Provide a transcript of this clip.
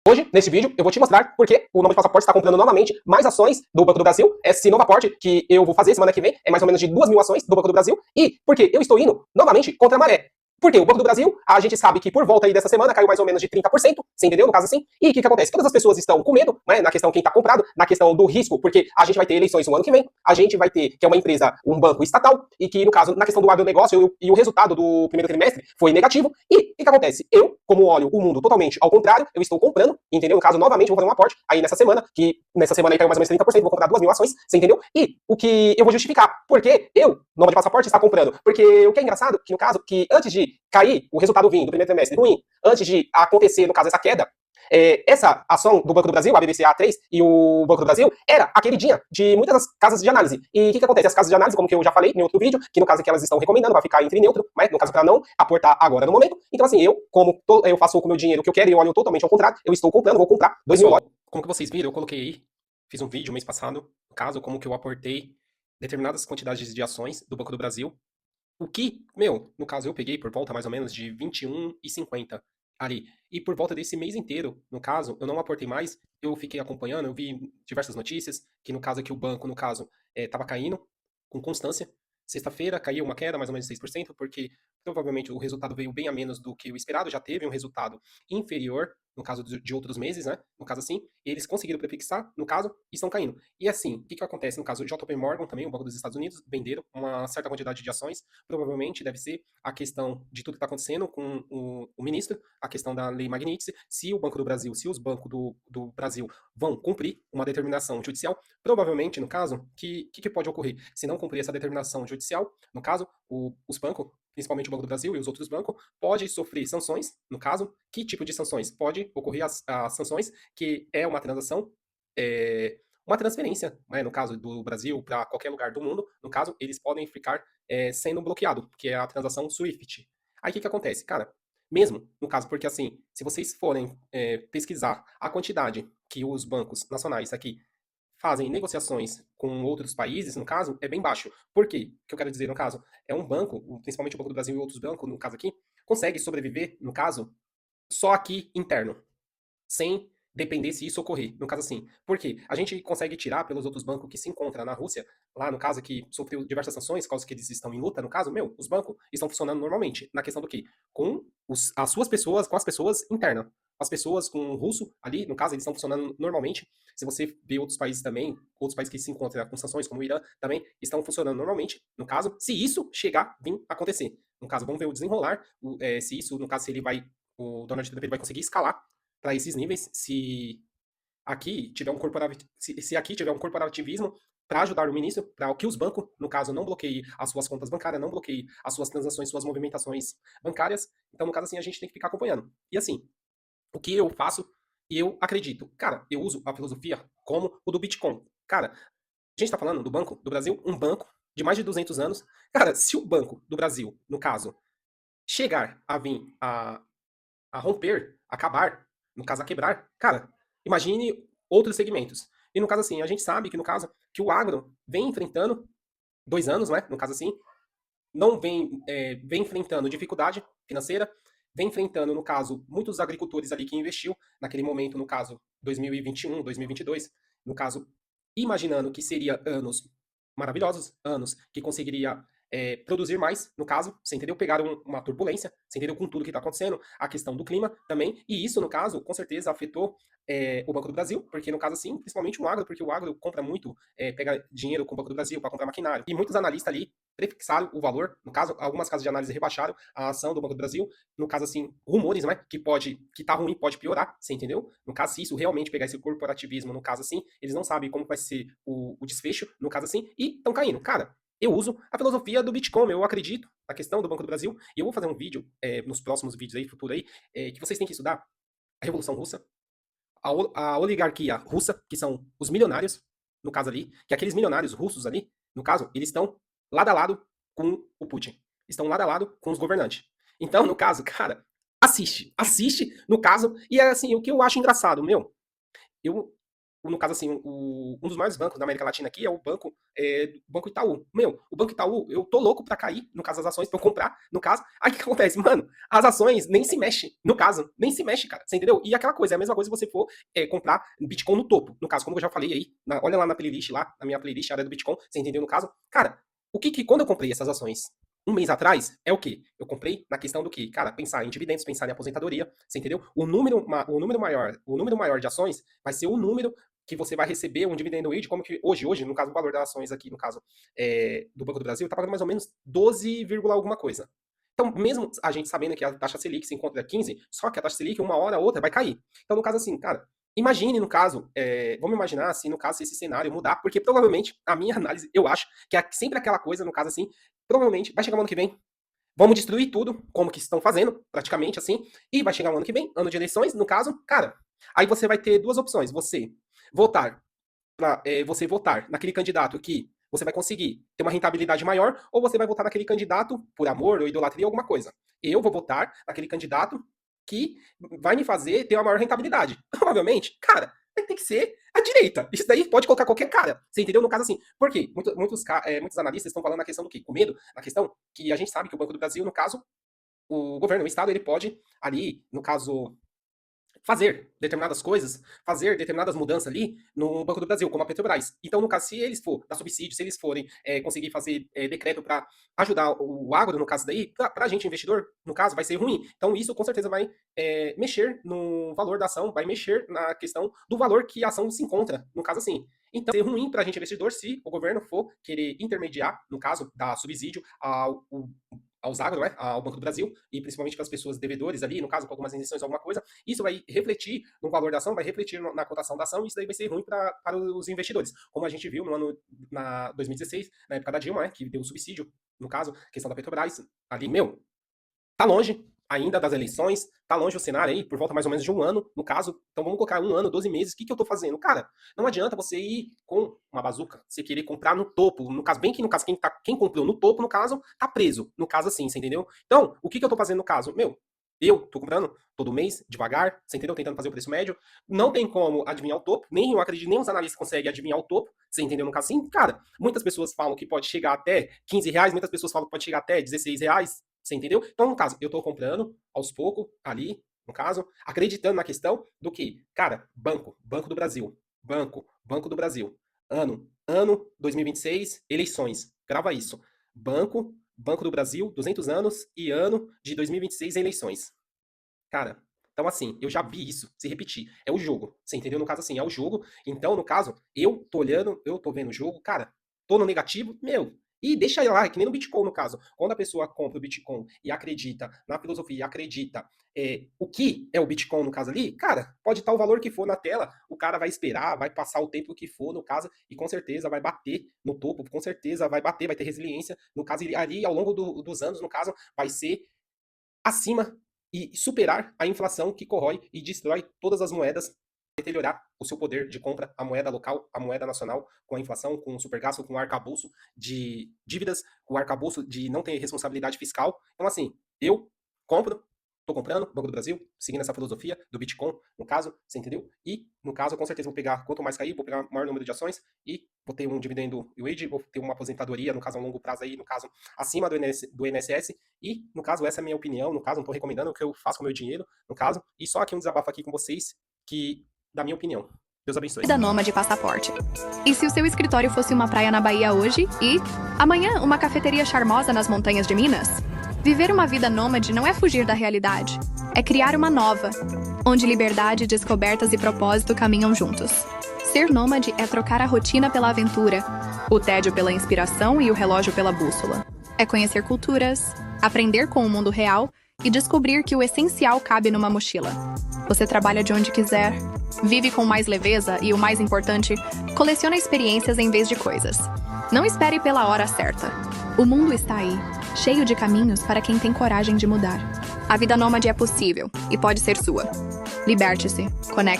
Hoje, nesse vídeo, eu vou te mostrar porque o Nômade Passaporte está comprando novamente mais ações do Banco do Brasil. Esse novo aporte que eu vou fazer semana que vem é mais ou menos de 2.000 ações do Banco do Brasil. E porque eu estou indo novamente contra a maré. Porque o Banco do Brasil, a gente sabe que por volta aí dessa semana caiu mais ou menos de 30%, você entendeu? No caso assim. E o que acontece? Todas as pessoas estão com medo, né? Na questão quem está comprado, na questão do risco, porque a gente vai ter eleições no ano que vem, a gente vai ter, que é uma empresa, um banco estatal, e que, no caso, na questão do agronegócio, e o resultado do primeiro trimestre foi negativo. E o que acontece? Eu, como olho o mundo totalmente ao contrário, eu estou comprando, entendeu? No caso, novamente, eu vou fazer um aporte aí nessa semana, que nessa semana aí caiu mais ou menos 30%, vou comprar 2.000 ações, você entendeu? E o que eu vou justificar, porque eu, Nômade Passaporte, está comprando. Porque o que é engraçado, que no caso, que antes de cair o resultado vindo do primeiro trimestre ruim, antes de acontecer, no caso, essa queda, essa ação do Banco do Brasil, a BBCA3 e o Banco do Brasil, era a queridinha de muitas das casas de análise. E o que acontece? As casas de análise, como que eu já falei em outro vídeo, que no caso é que elas estão recomendando, vai ficar entre neutro, mas no caso para não aportar agora no momento. Então assim, eu, como eu faço com o meu dinheiro o que eu quero e eu olho totalmente ao contrário, eu estou comprando, vou comprar 2.000 lotes. Como que vocês viram, eu coloquei aí, fiz um vídeo mês passado, no caso, como que eu aportei determinadas quantidades de ações do Banco do Brasil. O que, no caso eu peguei por volta mais ou menos de 21,50 ali. E por volta desse mês inteiro, no caso, eu não aportei mais, eu fiquei acompanhando, eu vi diversas notícias, que no caso aqui o banco, no caso, estava caindo com constância. Sexta-feira caiu uma queda, mais ou menos 6%, porque provavelmente o resultado veio bem a menos do que o esperado, já teve um resultado inferior, no caso de outros meses, né? No caso assim, eles conseguiram prefixar, no caso, e estão caindo. E assim, o que acontece? No caso, o JP Morgan também, o Banco dos Estados Unidos, venderam uma certa quantidade de ações, provavelmente deve ser a questão de tudo que está acontecendo com o ministro, a questão da lei Magnitsky, se o Banco do Brasil, se os bancos do Brasil vão cumprir uma determinação judicial, provavelmente, no caso, que pode ocorrer? Se não cumprir essa determinação judicial, no caso, os bancos, principalmente o Banco do Brasil e os outros bancos, pode sofrer sanções, no caso, que tipo de sanções? Pode ocorrer as sanções, que é uma transação, uma transferência, né, no caso do Brasil para qualquer lugar do mundo, no caso, eles podem ficar sendo bloqueado, que é a transação SWIFT. Aí o que acontece? Cara, mesmo, no caso, porque assim, se vocês forem pesquisar a quantidade que os bancos nacionais aqui fazem negociações com outros países, no caso, é bem baixo. Por quê? O que eu quero dizer, no caso, é um banco, principalmente o Banco do Brasil e outros bancos, no caso aqui, consegue sobreviver, no caso, só aqui interno, sem depender se isso ocorrer. No caso assim, por quê? A gente consegue tirar pelos outros bancos que se encontram na Rússia, lá no caso que sofreu diversas sanções, causa que eles estão em luta, no caso, os bancos estão funcionando normalmente. Na questão do quê? Com as suas pessoas, com as pessoas internas. As pessoas com o russo ali, no caso, eles estão funcionando normalmente. Se você vê outros países também, outros países que se encontram com sanções, como o Irã, também estão funcionando normalmente. No caso, se isso chegar, vir acontecer. No caso, vamos ver o desenrolar, se isso, no caso, se ele vai, o Donald Trump ele vai conseguir escalar para esses níveis, se aqui tiver um se aqui tiver um corporativismo para ajudar o ministro, para que os bancos, no caso, não bloqueiem as suas contas bancárias, não bloqueiem as suas transações, suas movimentações bancárias. Então, no caso assim, a gente tem que ficar acompanhando. E assim, o que eu faço, e eu acredito, cara, eu uso a filosofia como o do Bitcoin. Cara, a gente está falando do Banco do Brasil, um banco de mais de 200 anos. Cara, se o Banco do Brasil, no caso, chegar a vir a romper, acabar, no caso a quebrar, cara, imagine outros segmentos. E no caso assim, a gente sabe que no caso que o agro vem enfrentando 2 anos, né? No caso assim, não vem enfrentando dificuldade financeira, vem enfrentando, no caso, muitos agricultores ali que investiu naquele momento, no caso 2021, 2022, no caso, imaginando que seria anos maravilhosos, anos que conseguiria produzir mais, no caso, você entendeu? Pegaram uma turbulência, você entendeu? Com tudo que está acontecendo, a questão do clima também, e isso, no caso, com certeza afetou o Banco do Brasil, porque no caso assim, principalmente o agro, porque o agro compra muito, pega dinheiro com o Banco do Brasil para comprar maquinário, e muitos analistas ali prefixaram o valor, no caso, algumas casas de análise rebaixaram a ação do Banco do Brasil, no caso assim, rumores, né, que tá ruim, pode piorar, você entendeu? No caso, se isso realmente pegar esse corporativismo, no caso assim, eles não sabem como vai ser o desfecho, no caso assim, e estão caindo. Cara, eu uso a filosofia do Bitcoin, eu acredito na questão do Banco do Brasil, e eu vou fazer um vídeo, nos próximos vídeos aí, futuro aí, que vocês têm que estudar a Revolução Russa, a oligarquia russa, que são os milionários, no caso ali, que aqueles milionários russos ali, no caso, eles estão lado a lado com o Putin. Estão lado a lado com os governantes. Então, no caso, cara, assiste, no caso, e é assim, o que eu acho engraçado, eu no caso assim, um dos maiores bancos da América Latina aqui é o Banco Itaú. Meu, o Banco Itaú, eu tô louco pra cair, no caso, as ações, pra eu comprar, no caso. Aí o que acontece? Mano, as ações nem se mexem, no caso, nem se mexe, cara, você entendeu? E aquela coisa, é a mesma coisa se você for comprar Bitcoin no topo, no caso, como eu já falei aí, olha lá na playlist, lá, na minha playlist, a área do Bitcoin, você entendeu no caso? Cara, quando eu comprei essas ações um mês atrás, é o quê? Eu comprei na questão do quê? Cara, pensar em dividendos, pensar em aposentadoria, você entendeu? O número maior de ações vai ser o número que você vai receber um dividendo yield, como que hoje, no caso, o valor das ações aqui, no caso, do Banco do Brasil, está pagando mais ou menos 12, alguma coisa. Então, mesmo a gente sabendo que a taxa Selic se encontra 15, só que a taxa Selic, uma hora ou outra, vai cair. Então, no caso assim, cara, imagine, no caso, vamos imaginar, assim, no caso, se esse cenário mudar, porque provavelmente, a minha análise, eu acho que é sempre aquela coisa, no caso assim, provavelmente vai chegar o ano que vem, vamos destruir tudo, como que estão fazendo, praticamente assim, e vai chegar o ano que vem, ano de eleições, no caso, cara, aí você vai ter duas opções, você votar naquele candidato que você vai conseguir ter uma rentabilidade maior, ou você vai votar naquele candidato por amor ou idolatria, alguma coisa. Eu vou votar naquele candidato que vai me fazer ter uma maior rentabilidade. Provavelmente, cara, vai ter que ser a direita. Isso daí pode colocar qualquer cara. Você entendeu? No caso assim. Por quê? Muitos analistas estão falando na questão do quê? Com medo, na questão que a gente sabe que o Banco do Brasil, no caso, o governo, o Estado, ele pode ali, no caso, fazer determinadas coisas, fazer determinadas mudanças ali no Banco do Brasil, como a Petrobras. Então, no caso, se eles for dar subsídio, se eles forem conseguir fazer decreto para ajudar o agro, no caso daí, para a gente investidor, no caso, vai ser ruim. Então, isso com certeza vai mexer no valor da ação, vai mexer na questão do valor que a ação se encontra, no caso assim. Então, vai ser ruim para a gente investidor se o governo for querer intermediar, no caso, dar subsídio aos agro, né, ao Banco do Brasil, e principalmente para as pessoas devedores ali, no caso, com algumas isenções, alguma coisa, isso vai refletir no valor da ação, vai refletir na cotação da ação, e isso daí vai ser ruim para os investidores. Como a gente viu no ano 2016, na época da Dilma, né, que deu subsídio, no caso, questão da Petrobras, ali, meu, tá longe ainda das eleições, tá longe o cenário aí, por volta mais ou menos de um ano, no caso. Então vamos colocar um ano, 12 meses. O que, que eu tô fazendo? Cara, não adianta você ir com uma bazuca, você querer comprar no topo. No caso, bem que no caso, quem comprou no topo, no caso, tá preso. No caso assim, você entendeu? Então, o que, que eu tô fazendo no caso? Meu, eu tô comprando todo mês, devagar, você entendeu? Tentando fazer o preço médio. Não tem como adivinhar o topo, nem eu acredito, nem os analistas conseguem adivinhar o topo, você entendeu? No caso assim, cara, muitas pessoas falam que pode chegar até 15 reais, muitas pessoas falam que pode chegar até 16 reais, você entendeu? Então, no caso, eu tô comprando aos poucos, ali, no caso, acreditando na questão do que, cara, Banco do Brasil, Banco do Brasil, ano 2026, eleições, grava isso, Banco do Brasil, 200 anos e ano de 2026, eleições. Cara, então assim, eu já vi isso se repetir. É o jogo, você entendeu? No caso assim, é o jogo. Então, no caso, eu tô olhando, eu tô vendo o jogo, cara, tô no negativo, meu, e deixa lá, é que nem no Bitcoin, no caso. Quando a pessoa compra o Bitcoin e acredita na filosofia, acredita o que é o Bitcoin, no caso ali, cara, pode estar o valor que for na tela, o cara vai esperar, vai passar o tempo que for, no caso, e com certeza vai bater no topo, com certeza vai bater, vai ter resiliência. No caso, ali, ao longo dos anos, no caso, vai ser acima e superar a inflação que corrói e destrói todas as moedas, deteriorar o seu poder de compra, a moeda local, a moeda nacional, com a inflação, com o supergasto, com o arcabouço de dívidas, com o arcabouço de não ter responsabilidade fiscal. Então, assim, eu compro, tô comprando, Banco do Brasil, seguindo essa filosofia do Bitcoin, no caso, você entendeu? E, no caso, com certeza vou pegar, quanto mais cair, vou pegar o maior número de ações e vou ter um dividendo yield, vou ter uma aposentadoria, no caso, a longo prazo aí, no caso, acima do INSS, e, no caso, essa é a minha opinião, no caso, não tô recomendando o que eu faço com o meu dinheiro, no caso, e só aqui um desabafo aqui com vocês, que, da minha opinião. Deus abençoe. Da Nômade Passaporte. E se o seu escritório fosse uma praia na Bahia hoje e, amanhã, uma cafeteria charmosa nas montanhas de Minas? Viver uma vida nômade não é fugir da realidade, é criar uma nova, onde liberdade, descobertas e propósito caminham juntos. Ser nômade é trocar a rotina pela aventura, o tédio pela inspiração e o relógio pela bússola. É conhecer culturas, aprender com o mundo real e descobrir que o essencial cabe numa mochila. Você trabalha de onde quiser, vive com mais leveza e, o mais importante, coleciona experiências em vez de coisas. Não espere pela hora certa. O mundo está aí, cheio de caminhos para quem tem coragem de mudar. A vida nômade é possível e pode ser sua. Liberte-se, conecte.